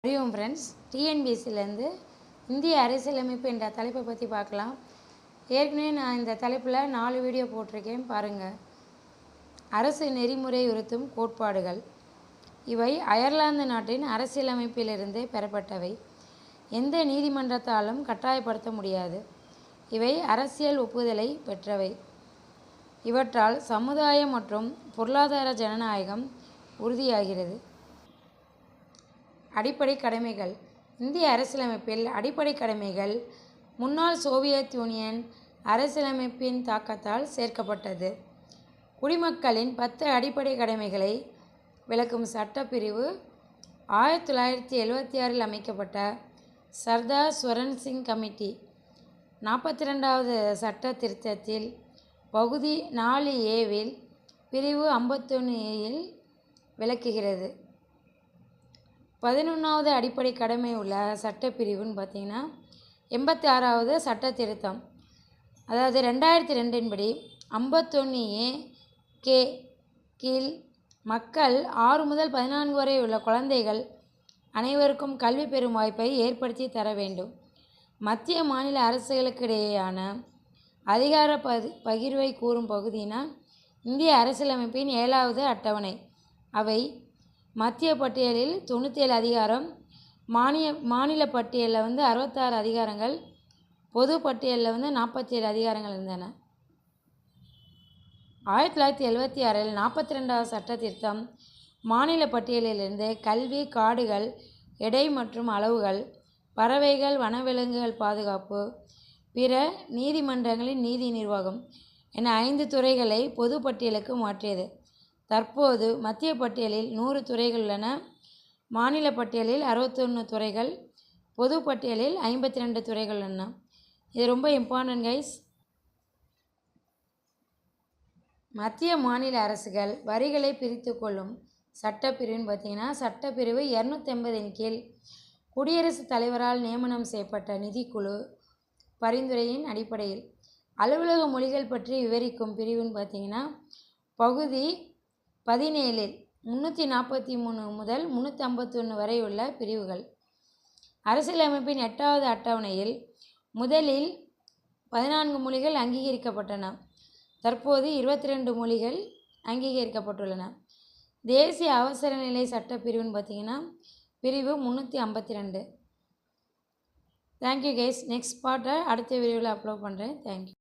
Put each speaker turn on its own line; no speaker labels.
அறிவோம் ஃப்ரெண்ட்ஸ், டிஎன்பிஎஸ்சிலேருந்து இந்திய அரசியலமைப்பு என்ற தலைப்பை பற்றி பார்க்கலாம். ஏற்கனவே நான் இந்த தலைப்பில் 4 வீடியோ போட்டிருக்கேன், பாருங்கள். அரசு நெறிமுறை உறுத்தும் கோட்பாடுகள். இவை அயர்லாந்து நாட்டின் அரசியலமைப்பிலிருந்தே பெறப்பட்டவை. எந்த நீதிமன்றத்தாலும் கட்டாயப்படுத்த முடியாது. இவை அரசியல் ஒப்புதலை பெற்றவை. இவற்றால் சமுதாய மற்றும் பொருளாதார ஜனநாயகம் உறுதியாகிறது. அடிப்படை கடமைகள். இந்திய அரசியலமைப்பில் அடிப்படை கடமைகள் முன்னாள் சோவியத் யூனியன் அரசியலமைப்பின் தாக்கத்தால் சேர்க்கப்பட்டது. குடிமக்களின் 10 அடிப்படை கடமைகளை விளக்கும் சட்டப்பிரிவு 1976இல் அமைக்கப்பட்ட சர்தார் ஸ்வரன் சிங் கமிட்டி 42வது சட்ட திருத்தத்தில் பகுதி 4A பிரிவு 51 விளக்குகிறது. 11வது அடிப்படை கடமை உள்ள சட்டப்பிரிவுன்னு பார்த்திங்கன்னா 86வது சட்ட திருத்தம், அதாவது 2002 படி 51A கீழ் மக்கள் 6 முதல் 14 வரை உள்ள குழந்தைகள் அனைவருக்கும் கல்வி பெறும் வாய்ப்பை ஏற்படுத்தி தர வேண்டும். மத்திய மாநில அரசுகளுக்கிடையேயான அதிகார பகிர்வை கூறும் பகுதினா இந்திய அரசியலமைப்பின் 7வது அட்டவணை. அவை மத்திய பட்டியலில் 97 அதிகாரம், மாநில பட்டியலில் 66 அதிகாரங்கள், பொது பட்டியலில் 47 அதிகாரங்கள் இருந்தன. 1976இல் 42வது சட்ட திருத்தம் மாநில பட்டியலிலிருந்து கல்வி, காடுகள், எடை மற்றும் அளவுகள், பறவைகள், வனவிலங்குகள் பாதுகாப்பு, பிற நீதிமன்றங்களின் நீதி நிர்வாகம் என 5 துறைகளை பொது பட்டியலுக்கு மாற்றியது. தற்போது மத்திய பட்டியலில் 100 துறைகள் உள்ளன. மாநில பட்டியலில் 61 துறைகள், பொது பட்டியலில் 52 துறைகள் உள்ளன. இது ரொம்ப இம்பார்ட்டன்ட் கைஸ். மத்திய மாநில அரசுகள் வரிகளை பிரித்து கொள்ளும் சட்டப்பிரிவுன்னு பார்த்திங்கன்னா சட்டப்பிரிவு 280 கீழ் குடியரசுத் தலைவரால் நியமனம் செய்யப்பட்ட நிதிக்குழு பரிந்துரையின் அடிப்படையில் அலுவலக மொழிகள் பற்றி விவரிக்கும் பிரிவுன்னு பார்த்திங்கன்னா பகுதி 17 343 முதல் 351 வரை உள்ள பிரிவுகள். அரசியலமைப்பின் 8வது அட்டவணையில் முதலில் 14 மொழிகள் அங்கீகரிக்கப்பட்டன. தற்போது 22 மொழிகள் அங்கீகரிக்கப்பட்டுள்ளன. தேசிய அவசர நிலை சட்டப்பிரிவுன்னு பார்த்திங்கன்னா பிரிவு 352. Thank you guys. நெக்ஸ்ட் பார்ட்டை அடுத்த வீடியோவில் அப்லோட் பண்ணுறேன். தேங்க்யூ.